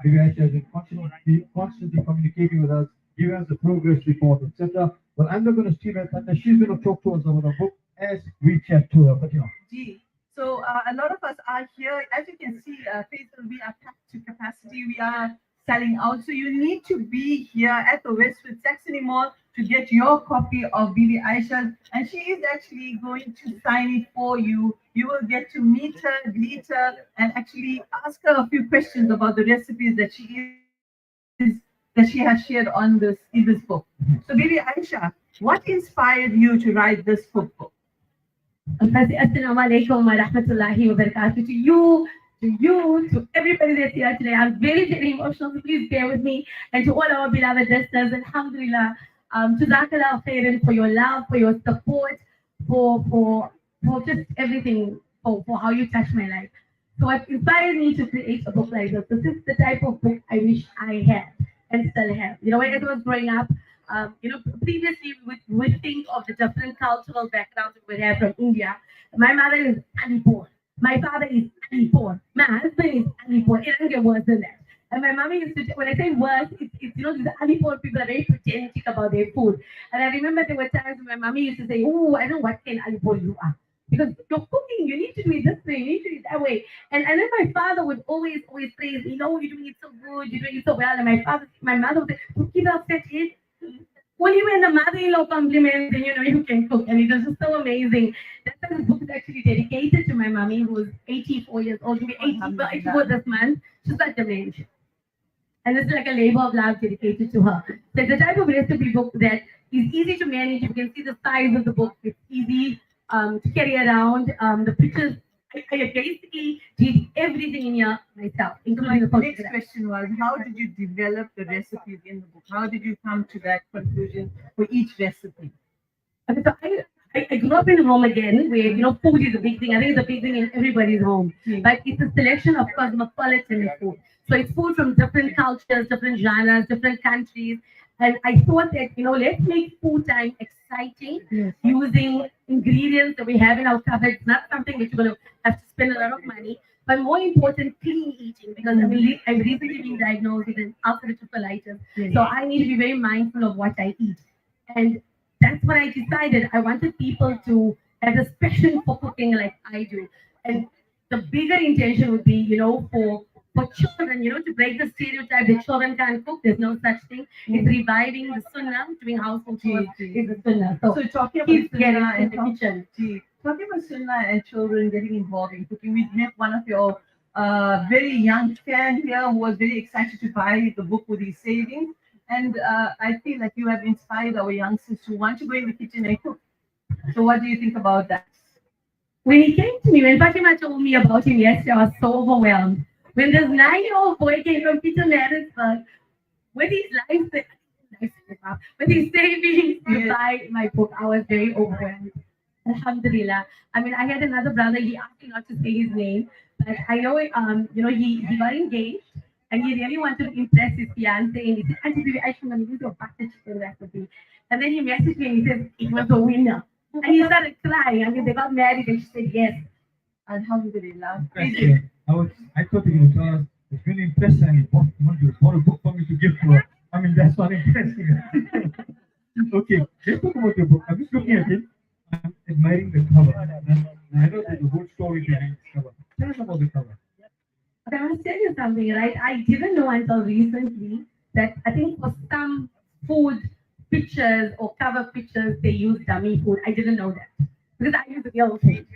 Bibi Aisha has been constantly communicating with us, giving us the progress report, etc. Well, I'm not going to steal her thunder. She's going to talk to us about the book as we chat to her. Fatima. Gee. So a lot of us are here. As you can see, Faisal, we are packed to capacity. We are selling out. So you need to be here at the Westwood Saxony Mall to get your copy of Bibi Aisha. And she is actually going to sign it for you. You will get to meet her, greet her, and actually ask her a few questions about the recipes that she has shared on this book. So Bibi Aisha, what inspired you to write this book? Firstly, Assalamu alaikum wa rahmatullahi wa barakatuh to everybody that's here today. I'm very, very emotional, so please bear with me. And to all our beloved listeners, alhamdulillah, jazakallah khairan for your love, for your support, for just everything, for how you touched my life. So it inspired me to create a book like this. This is the type of book I wish I had and still have. When I was growing up, previously we would think of the different cultural backgrounds we would have from India. My mother is Alipur. My father is Alipur. My husband is Alipur. It doesn't get worse than that. And my mommy used to, when I say worse, it's these Alipur people are very pretentious about their food. And I remember there were times when my mommy used to say, oh, I don't know what kind of Alipur you are. Because you're cooking, you need to do it this way, you need to do it that way. And then my father would always praise me, you're doing it so good, you're doing it so well. And my mother would say, keep up that head. Only when the mother-in-law compliments, then you can cook. And it was just so amazing. That's why this book is actually dedicated to my mommy, who's 84 years old. She'll be 84 this month. She's got dementia. And this is like a labor of love dedicated to her. So it's a type of recipe book that is easy to manage. You can see the size of the book. It's easy to carry around. The pictures, I basically did everything in here myself, including the next question was, how did you develop the recipes in the book? How did you come to that conclusion for each recipe? Okay, so I grew up in a home again where food is a big thing. I think it's a big thing in everybody's home. But it's a selection of cosmopolitan food. So it's food from different cultures, different genres, different countries. And I thought that, let's make food time exciting using ingredients that we have in our cupboards, not something that you're going to have to spend a lot of money, but more important, clean eating. Because I've recently been diagnosed with an ulcerative colitis. So I need to be very mindful of what I eat. And that's what I decided. I wanted people to have a passion for cooking like I do. And the bigger intention would be, for children, to break the stereotype that children can't cook. There's no such thing. It's reviving the sunnah, doing household chores is the sunnah. So talking about sunnah in the kitchen. Talking about sunnah and children getting involved in cooking, we met one of your very young fan here who was very excited to buy the book with his savings. And I feel like you have inspired our youngsters to want to go in the kitchen and cook. So what do you think about that? When he came to me, when Fatima told me about him yesterday, I was so overwhelmed. When this 9-year-old boy came from Peter Marisburg with his life, with his savings to buy my book, I was very overwhelmed. Alhamdulillah. I mean, I had another brother, he asked me not to say his name, but I know, he got engaged and he really wanted to impress his fiance. And he said, Auntie Bibi, I'm going to use your butter chicken recipe. And then he messaged me and he said, it was a winner. And he started crying. I mean, they got married and she said, yes. Alhamdulillah. I thought you would tell us it's really impressive and you bought a book for me to give to her. I mean, that's not impressive. Okay, let's talk about your book. I'm just looking at it. I'm admiring the cover. And I know there's a whole story behind the cover. Tell us about the cover. Okay, I must tell you something, right? I didn't know until recently that I think for some food pictures or cover pictures, they use dummy food. I didn't know that because I use real food.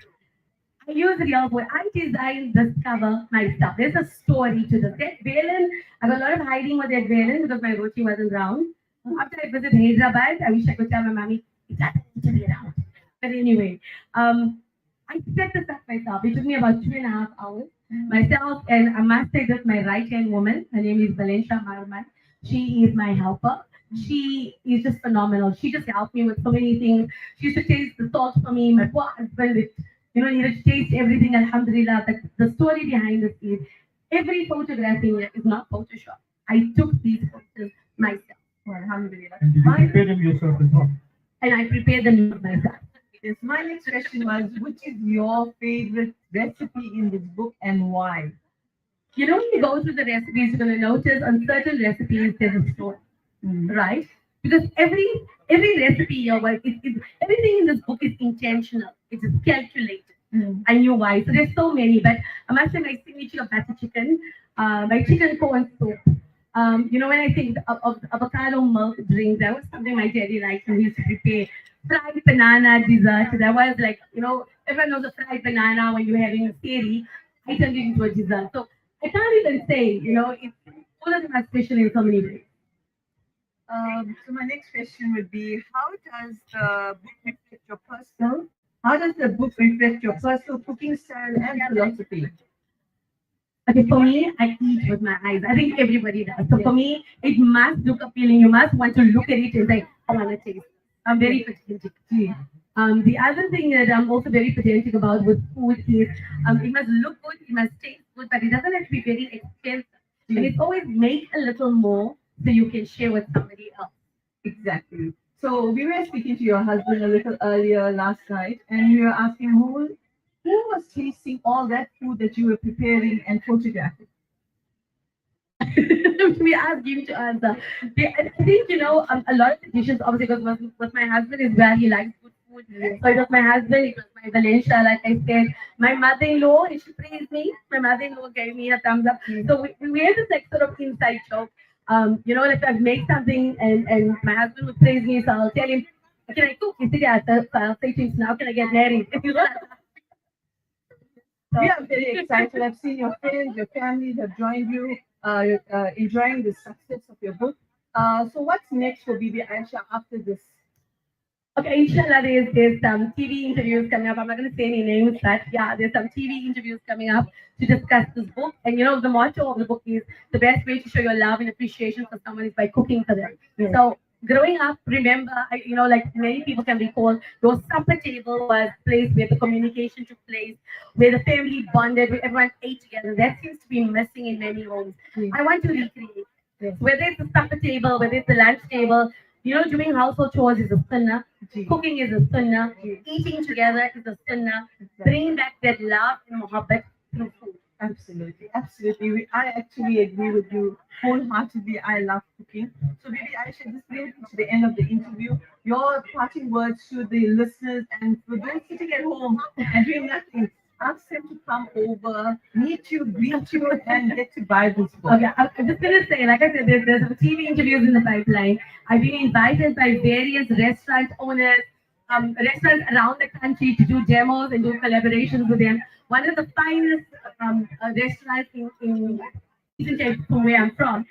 I use real food. I designed this cover myself. There's a story to this. That Valen, I got a lot of hiding with that Valen because my roti wasn't round. After I visited Hyderabad, I wish I could tell my mommy, it's happening to be round. But anyway, I set this up myself. It took me about 2.5 hours. Myself, and I must say this, my right-hand woman, her name is Valencia Marman. She is my helper. She is just phenomenal. She just helped me with so many things. She used to taste the salt for me. My poor husband, needed to taste everything, alhamdulillah. But the story behind this is every photograph here is not Photoshop. I took these photos myself. Alhamdulillah. And did you prepare them yourself as well? And I prepared them myself. Yes, my next question was, which is your favorite recipe in this book and why? You know, when you go through the recipes, you're going to notice on certain recipes there's a story, right? Because every recipe or everything in this book is intentional. It is calculated. I knew why. So there's so many, but I must say my signature butter chicken, my chicken corn soup. You know, when I think of avocado milk drinks, that was something my daddy liked and he used to prepare. Fried banana dessert. That was like, you know, everyone knows a fried banana when you're having a seri. I turned it into a dessert. So I can't even say, you know, all of them are special in so many ways. So my next question would be, how does the book reflect your personal cooking style and philosophy? Okay, for me, I eat with my eyes. I think everybody does. So for me, it must look appealing. You must want to look at it and say, I want to taste. I'm very pedantic. The other thing that I'm also very pedantic about with food is it must look good, it must taste good, but it doesn't have to be very expensive. And it's always make a little more so you can share with somebody else. Exactly. So we were speaking to your husband a little earlier last night, and we were asking who was tasting all that food that you were preparing and photographing. We ask him to answer. I think, you know, a lot of the dishes, obviously, because with my husband is where he likes good food. So it was my husband, it was my Valencia, like I said. My mother-in-law, and she praised me. My mother-in-law gave me a thumbs up. So we had this like sort of inside joke. You know, if I make something and my husband would praise me, so I'll tell him, can I cook? He said, yeah, so I'll say to him, now can I get married? We are very excited. I've seen your friends, your families have joined you, enjoying the success of your book. So what's next for Bibi Aisha after this? Okay, inshallah, there's some TV interviews coming up. I'm not going to say any names, but yeah, there's some TV interviews coming up to discuss this book. And you know, the motto of the book is the best way to show your love and appreciation for someone is by cooking for them. So growing up, remember, you know, like many people can recall, your supper table was a place where the communication took place, where the family bonded, where everyone ate together. That seems to be missing in many homes. I want to recreate. Whether it's the supper table, whether it's the lunch table, you know, doing household chores is a sunnah. Cooking is a sunnah. Eating together is a sunnah. Bringing back that love and muhabbat through food. Absolutely, absolutely. I actually agree with you wholeheartedly. I love cooking. So, Bibi Aisha, this brings me to the end of the interview. Your parting words to the listeners and for those sitting at home and doing nothing. Ask them to come over, meet you, greet you, and get to buy this book. Okay, I'm just gonna say, like I said, there's some TV interviews in the pipeline. I've been invited by various restaurant owners, restaurants around the country to do demos and do collaborations with them. One of the finest restaurants in Eastern Cape, from where I'm from,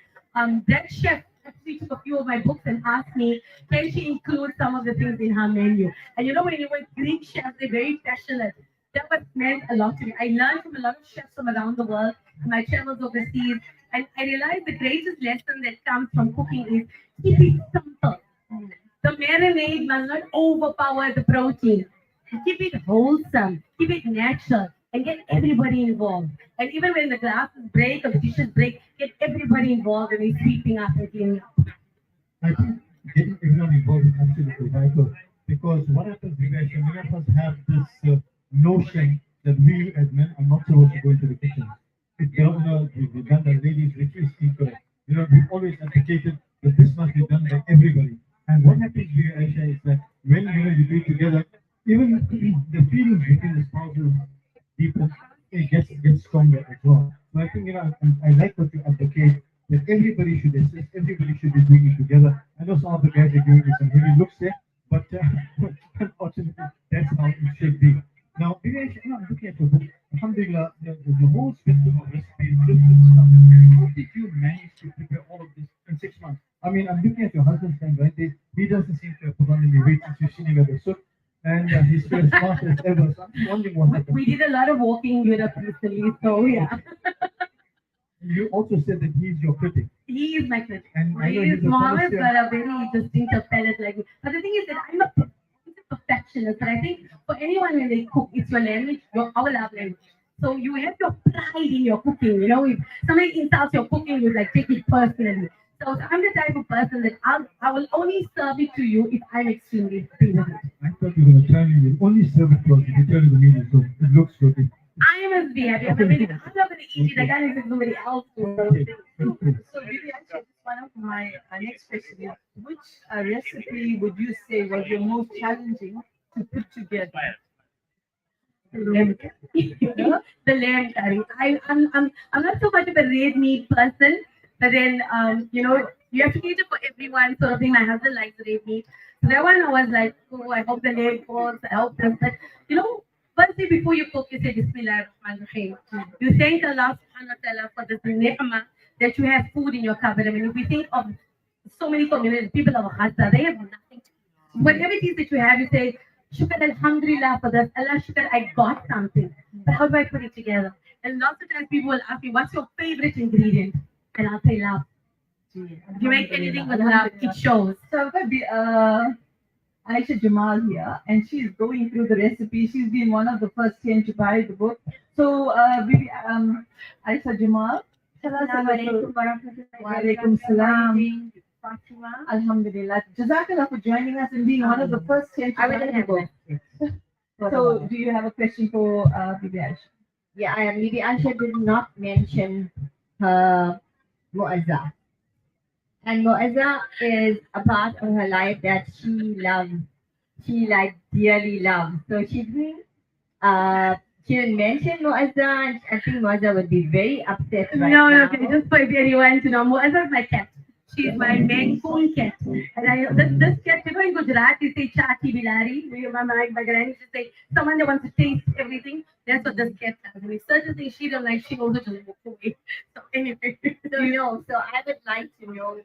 that chef actually took a few of my books and asked me, can she include some of the things in her menu? And you know, when you were Greek chefs, they're very passionate. That was meant a lot to me. I learned from a lot of chefs from around the world in my travels overseas, and I realized the greatest lesson that comes from cooking is keep it simple. The marinade must not overpower the protein. Keep it wholesome, keep it natural, and get everybody involved. And even when the glasses break or the dishes break, get everybody involved and sweeping up and cleaning up. I think getting everyone involved is absolutely vital because what happens, Vivesh, many of us have this notion that we as men are not supposed to go into the kitchen. We've done the ladies retreat incorrect. You know, we've always advocated that this must be done by everybody. And what happens here, Aisha, is that when you do it together, even the feelings between the spouses deepens, it gets stronger as well. So I think, you know, I like what you advocate that everybody should assist, everybody should be doing it together. I know some of the guys are giving me some heavy looks there, but unfortunately, that's how it should be. Now, Vivesh, you know, I'm looking at your book. Alhamdulillah, the whole spectrum of recipes, different stuff. How did you manage to prepare all of this in 6 months? I mean, I'm looking at your husband's hand, right? He doesn't seem to have put on any weight since you've seen him at the soup. And he's still as smart as ever. So I'm wondering what happened. We did a lot of walking in Europe recently, so yeah. You also said that he's your critic. He is my critic. And I know He is he's a Mohammed's connoisseur. got a very distinctive palate like me. But the thing is that I'm a perfectionist, but I think for anyone when they cook, it's your language, our love language. So you have your pride in your cooking. You know, if somebody insults your cooking, you like take it personally. So I'm the type of person that I will only serve it to you if I'm extremely happy with it. I thought you were going to tell me you only serve it to us if you tell me the meat is good. It looks good. I must be happy. I mean, I'm not going to eat it. I can't expect somebody else to. Okay, okay. So, Bibi, actually, one of my next question is, which recipe would you say was the most challenging to put together? The lamb curry. The lamb curry. I'm not so much of a red meat person, but then you have to cater for everyone. Sort of thing. My husband likes red meat, so that one I was like, oh, I hope the lamb falls. I hope this. But you know, firstly before you cook, you say Bismillah ar-Rahman ar-Rahim. You thank Allah Subhanahu wa Taala for this ni'mah that you have food in your cupboard. I mean, if we think of so many communities, people of Gaza, they have nothing to eat. Whatever it is that you have, you say, Shukr Alhamdulillah for this. Allah Shukr, I got something. But how do I put it together? And lots of times people will ask me, what's your favorite ingredient? And I'll say love. If you make anything with love, it shows. So I've got the Aisha Jamal here, and she's going through the recipe. She's been one of the first 10 to buy the book. So, Bibi, Aisha Jamal, tell us about Assalamualaikum warahmatullahi Wa alaikum salam. wabarakatuh. Fatima. Alhamdulillah. Jazakallah for joining us and being one of the first 10 to I buy will the have book. that. So, do you have a question for Bibi Aisha? Yeah, I am. Maybe Asha did not mention her Mu'azza. And Mu'azza is a part of her life that she like dearly loves. So she didn't mention Mu'azza, and I think Mu'azza would be very upset right No, now. okay, just for everyone to know, Mu'azza is my cat. She's my main cool cat. And this cat, in Gujarat, they say Chati Bilari. My granny used to say, someone that wants to taste everything. That's what this cat does. And if certain things she don't like, she also just walks away. So anyway. So I would like to know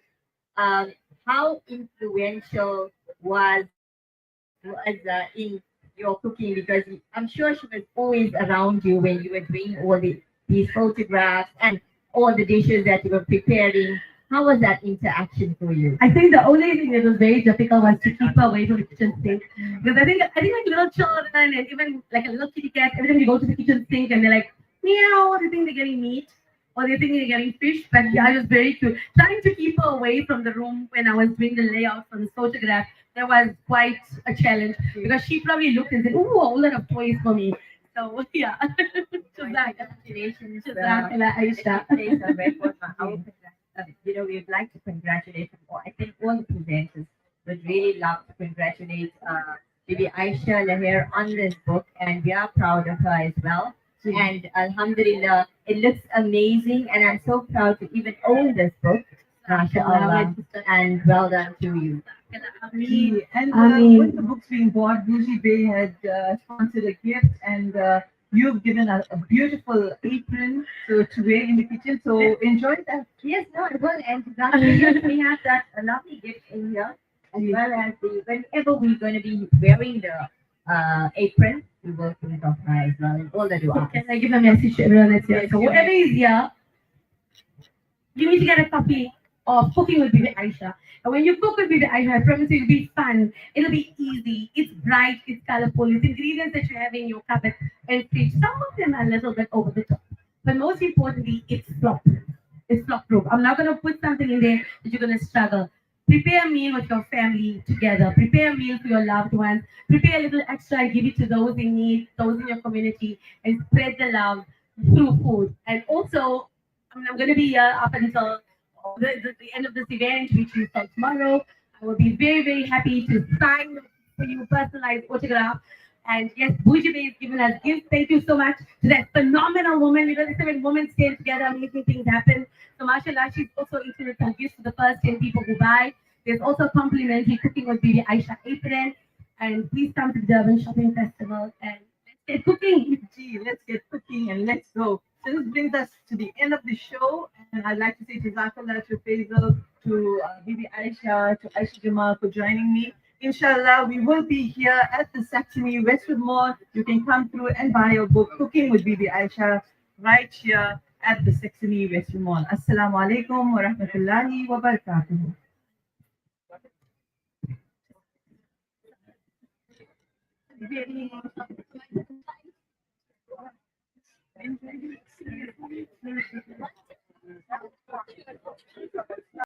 how influential was Mu'azza in your cooking, because I'm sure she was always around you when you were doing all these photographs and all the dishes that you were preparing. How was that interaction for you? I think the only thing that was very difficult was to keep her away from the kitchen sink. Because I think like little children and even like a little kitty cat, every time you go to the kitchen sink and they're like, meow, they think they're getting meat or they think they're getting fish. But yeah, I was very cute. Trying to keep her away from the room when I was doing the layout for the photograph, that was quite a challenge because she probably looked and said, ooh, a whole lot of toys for me. So yeah. Congratulations, Jazakallah, Aisha. Place a record for our we'd like to congratulate I think all the presenters would really love to congratulate maybe Aisha Lahir on this book, and we are proud of her as well. And Alhamdulillah, it looks amazing, and I'm so proud to even own this book. MashaAllah, and well done to you. And Ameen. when the book's being bought, Bougie Bay had sponsored a gift, and you've given a beautiful apron to wear in the kitchen. So enjoy that. Yes, no, it will. And yes, we have that a lovely gift in here, as well as whenever we're going to be wearing the apron, we will put it off as well, and all the dua. Can I give a message to everyone that's here? So whoever is here, you need to get a copy of Cooking with Bibi Aisha. And when you cook with Bibi Aisha, I promise you it'll be fun. It'll be easy. It's bright. It's colorful. It's ingredients that you have in your cupboard and fridge. Some of them are a little bit over the top. But most importantly, it's flop. It's flop proof. I'm not going to put something in there that you're going to struggle. Prepare a meal with your family together. Prepare a meal for your loved ones. Prepare a little extra and give it to those in need, those in your community, and spread the love through food. And also, I'm going to be here up until the end of this event, which is tomorrow. I will be very, very happy to sign for you personalized autograph. And yes, Bougie Bay has given us gifts. Thank you so much to that phenomenal woman. Because it's when women stand together, making things happen. So mashallah, she's also included some gifts to the first 10 people who buy. There's also complimentary Cooking with Bibi Aisha apron. And please come to the Durban Shopping Festival and let's get cooking. Gee, let's get cooking and let's go. So this brings us to the end of the show, and I'd like to say Jazakallah to Faisal, to Bibi Aisha, to Aisha Jamal for joining me. Inshallah, we will be here at the Saxony Westwood Mall. You can come through and buy your book, Cooking with Bibi Aisha, right here at the Saxony Westwood Mall. Assalamu alaikum wa rahmatullahi wa barakatuh. Very